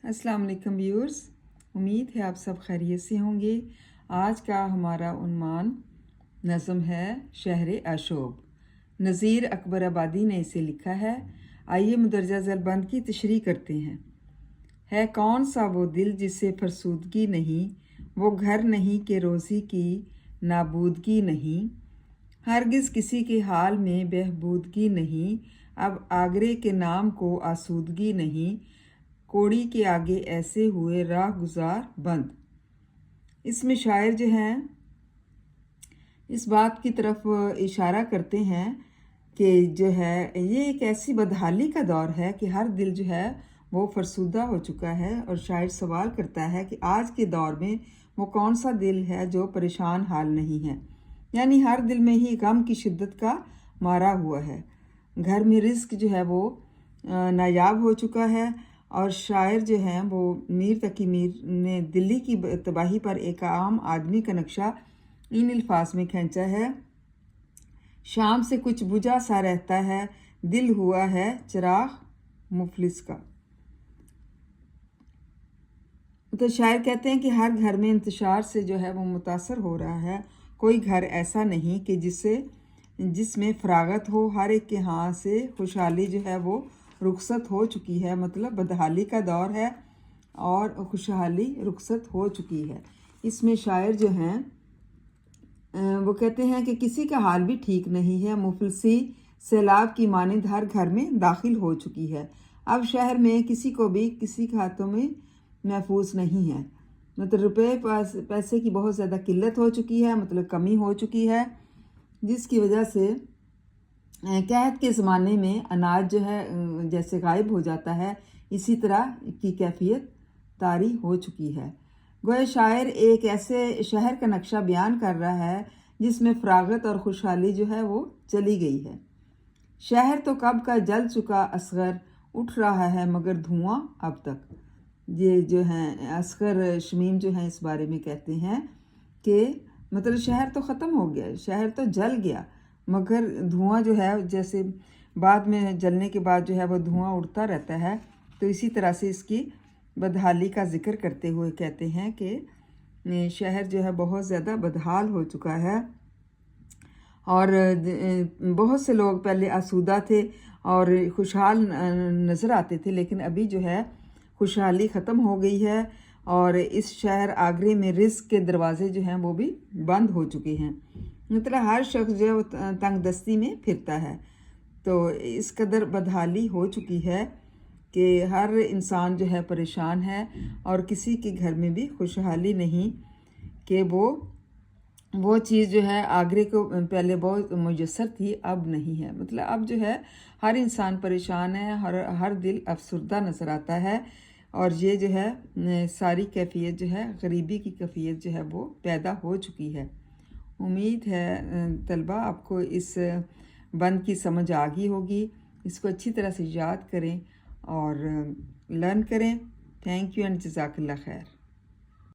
अस्सलाम वालेकुम व्यूअर्स, उम्मीद है आप सब खैरियत से होंगे। आज का हमारा उन्वान नज़म है शहर आशोब। नज़ीर अकबर आबादी ने इसे लिखा है। आइए मुदरजा ज़ेलबंद की तशरीह करते हैं। है कौन सा वो दिल जिसे फरसूदगी नहीं, वो घर नहीं कि रोज़ी की नाबूदगी नहीं, हरगिज़ किसी के हाल में बहबूदगी नहीं, अब आगरे के नाम को आसूदगी नहीं, कोड़ी के आगे ऐसे हुए राह गुजार बंद। इसमें शायर जो हैं इस बात की तरफ इशारा करते हैं कि जो है ये एक ऐसी बदहाली का दौर है कि हर दिल जो है वो फरसूदा हो चुका है। और शायर सवाल करता है कि आज के दौर में वो कौन सा दिल है जो परेशान हाल नहीं है, यानी हर दिल में ही गम की शिद्दत का मारा हुआ है। घर में रिस्क जो है वो नायाब हो चुका है। और शायर जो हैं वो मीर तकी मीर ने दिल्ली की तबाही पर एक आम आदमी का नक्शा इन अल्फाज में खींचा है। शाम से कुछ बुझा सा रहता है, दिल हुआ है चिराग मुफलिस का। तो शायर कहते हैं कि हर घर में इंतशार से जो है वो मुतासर हो रहा है। कोई घर ऐसा नहीं कि जिसमें फरागत हो। हर एक के यहाँ से खुशहाली जो है वो रुखसत हो चुकी है। मतलब बदहाली का दौर है और खुशहाली रुखसत हो चुकी है। इसमें शायर जो हैं वो कहते हैं कि किसी का हाल भी ठीक नहीं है। मुफलसी सैलाब की मानिंद हर घर में दाखिल हो चुकी है। अब शहर में किसी को भी किसी के हाथों में महफूज नहीं है। मतलब रुपए पैसे की बहुत ज़्यादा किल्लत हो चुकी है, मतलब कमी हो चुकी है, जिसकी वजह से कहत के ज़माने में अनाज जो है जैसे गायब हो जाता है, इसी तरह की कैफियत तारी हो चुकी है। गोया शायर एक ऐसे शहर का नक्शा बयान कर रहा है जिसमें फरागत और खुशहाली जो है वो चली गई है। शहर तो कब का जल चुका असगर, उठ रहा है मगर धुआं अब तक। ये जो हैं असगर शमीम जो हैं इस बारे में कहते हैं कि मतलब शहर तो ख़त्म हो गया, शहर तो जल गया, मगर धुआं जो है जैसे बाद में जलने के बाद जो है वो धुआं उड़ता रहता है। तो इसी तरह से इसकी बदहाली का जिक्र करते हुए कहते हैं कि शहर जो है बहुत ज़्यादा बदहाल हो चुका है। और बहुत से लोग पहले आसूदा थे और खुशहाल नज़र आते थे, लेकिन अभी जो है खुशहाली ख़त्म हो गई है। और इस शहर आगरे में रिस्क के दरवाज़े जो हैं वो भी बंद हो चुके हैं। मतलब हर शख्स जो है वो तंग दस्ती में फिरता है। तो इस कदर बदहाली हो चुकी है कि हर इंसान जो है परेशान है और किसी के घर में भी खुशहाली नहीं कि वो चीज़ जो है आगरे को पहले बहुत मुयस्सर थी, अब नहीं है। मतलब अब जो है हर इंसान परेशान है, हर दिल अफसरदा नज़र आता है। और ये जो है सारी कैफियत जो है गरीबी की कैफियत जो है वो पैदा हो चुकी है। उम्मीद है तलबा आपको इस बंद की समझ आ गई होगी। इसको अच्छी तरह से याद करें और लर्न करें। थैंक यू एंड जज़ाकल्लाह खैर।